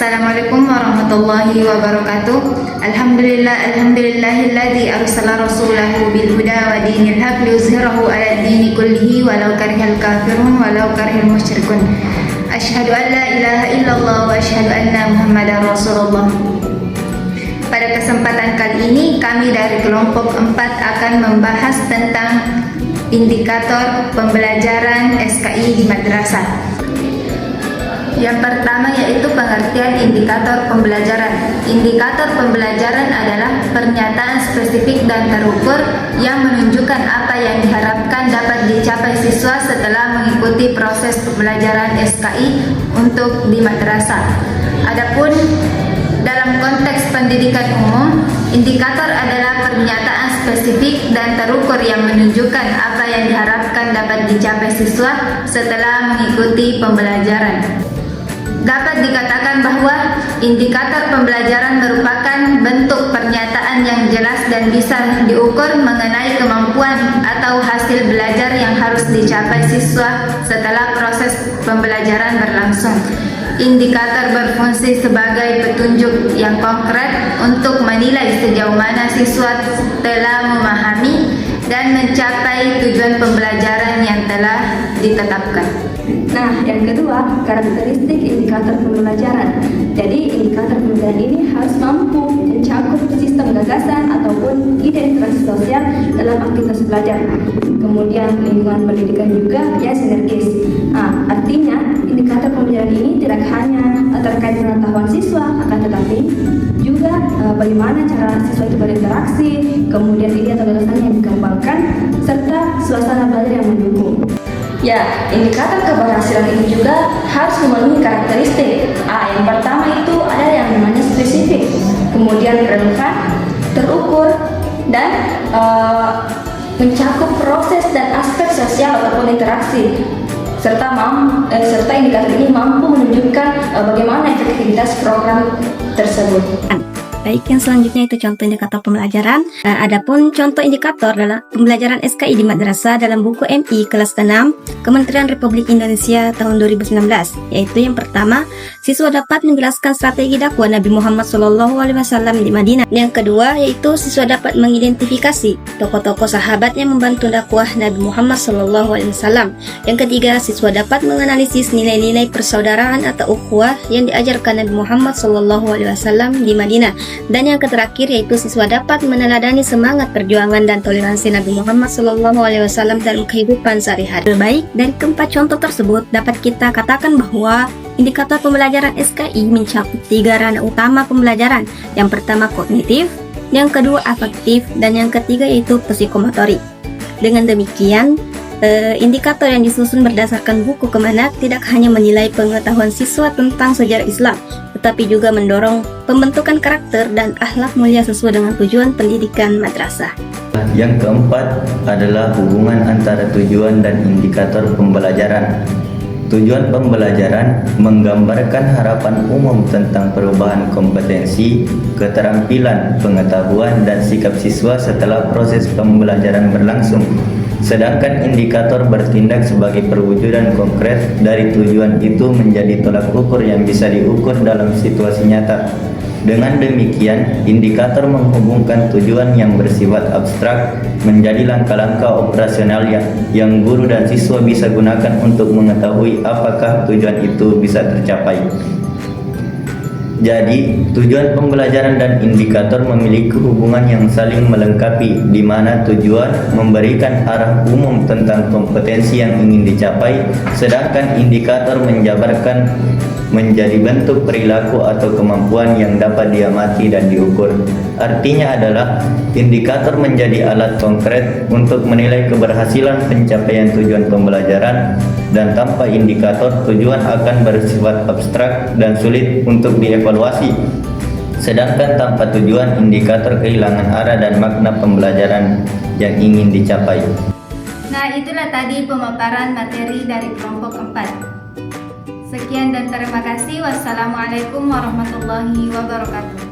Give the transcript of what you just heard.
Assalamualaikum warahmatullahi wabarakatuh. Alhamdulillahilladzi arsala rasulahu bil huda wa dinil haq liyuzhirahu 'ala dini kullihi walau karihal kafirun walau karihal musyrikun. Asyhadu an la ilaha illallah wa asyhadu anna Muhammadar Rasulullah. Pada kesempatan kali ini kami dari kelompok 4 akan membahas tentang indikator pembelajaran SKI di madrasah. Yang pertama yaitu pengertian indikator pembelajaran. Indikator pembelajaran adalah pernyataan spesifik dan terukur yang menunjukkan apa yang diharapkan dapat dicapai siswa setelah mengikuti proses pembelajaran SKI untuk di madrasah. Adapun dalam konteks pendidikan umum, indikator adalah pernyataan spesifik dan terukur yang menunjukkan apa yang diharapkan dapat dicapai siswa setelah mengikuti pembelajaran. Dapat dikatakan bahwa indikator pembelajaran merupakan bentuk pernyataan yang jelas dan bisa diukur mengenai kemampuan atau hasil belajar yang harus dicapai siswa setelah proses pembelajaran berlangsung. Indikator berfungsi sebagai petunjuk yang konkret untuk menilai sejauh mana siswa telah memahami dan mencapai tujuan pembelajaran yang telah ditetapkan. Nah, yang kedua, karakteristik indikator pembelajaran. Jadi, indikator pembelajaran ini harus mampu mencakup sistem gagasan ataupun ide interaksi sosial dalam aktivitas belajar. Kemudian, lingkungan pendidikan juga ya sinergis. Artinya, indikator pembelajaran ini tidak hanya terkait pengetahuan siswa, akan tetapi juga bagaimana cara siswa itu berinteraksi, kemudian ide atau gagasan yang dikembangkan, serta suasana belajar yang mendukung. Ya, indikator keberhasilan ini juga harus memenuhi karakteristik. Yang pertama itu ada yang namanya spesifik, kemudian relevan, terukur, dan mencakup proses dan aspek sosial ataupun interaksi. Serta indikator ini mampu menunjukkan bagaimana efektivitas program tersebut. Baik, yang selanjutnya itu contoh indikator pembelajaran. Adapun contoh indikator dalam pembelajaran SKI di madrasah dalam buku MI kelas 6 Kementerian Republik Indonesia tahun 2019, yaitu yang pertama, siswa dapat menjelaskan strategi dakwah Nabi Muhammad SAW di Madinah. Yang kedua, yaitu siswa dapat mengidentifikasi tokoh-tokoh sahabat yang membantu dakwah Nabi Muhammad SAW. Yang ketiga, siswa dapat menganalisis nilai-nilai persaudaraan atau ukhuwah yang diajarkan Nabi Muhammad SAW di Madinah. Dan yang terakhir yaitu siswa dapat meneladani semangat perjuangan dan toleransi Nabi Muhammad SAW dalam kehidupan sehari-hari. Baik, dari keempat contoh tersebut dapat kita katakan bahwa indikator pembelajaran SKI mencakup 3 ranah utama pembelajaran. Yang pertama kognitif, yang kedua afektif, dan yang ketiga yaitu psikomotorik. Dengan demikian, indikator yang disusun berdasarkan buku Kemenak tidak hanya menilai pengetahuan siswa tentang sejarah Islam, tetapi juga mendorong pembentukan karakter dan akhlak mulia sesuai dengan tujuan pendidikan madrasah. Yang keempat adalah hubungan antara tujuan dan indikator pembelajaran. Tujuan pembelajaran menggambarkan harapan umum tentang perubahan kompetensi, keterampilan, pengetahuan, dan sikap siswa setelah proses pembelajaran berlangsung. Sedangkan indikator bertindak sebagai perwujudan konkret dari tujuan itu menjadi tolak ukur yang bisa diukur dalam situasi nyata. Dengan demikian, indikator menghubungkan tujuan yang bersifat abstrak menjadi langkah-langkah operasional yang guru dan siswa bisa gunakan untuk mengetahui apakah tujuan itu bisa tercapai. Jadi, tujuan pembelajaran dan indikator memiliki hubungan yang saling melengkapi, di mana tujuan memberikan arah umum tentang kompetensi yang ingin dicapai, sedangkan indikator menjabarkan menjadi bentuk perilaku atau kemampuan yang dapat diamati dan diukur. Artinya adalah indikator menjadi alat konkret untuk menilai keberhasilan pencapaian tujuan pembelajaran, dan tanpa indikator tujuan akan bersifat abstrak dan sulit untuk dievaluasi. Sedangkan tanpa tujuan, indikator kehilangan arah dan makna pembelajaran yang ingin dicapai. Nah, itulah tadi pemaparan materi dari kelompok 4. Sekian dan terima kasih. Wassalamualaikum warahmatullahi wabarakatuh.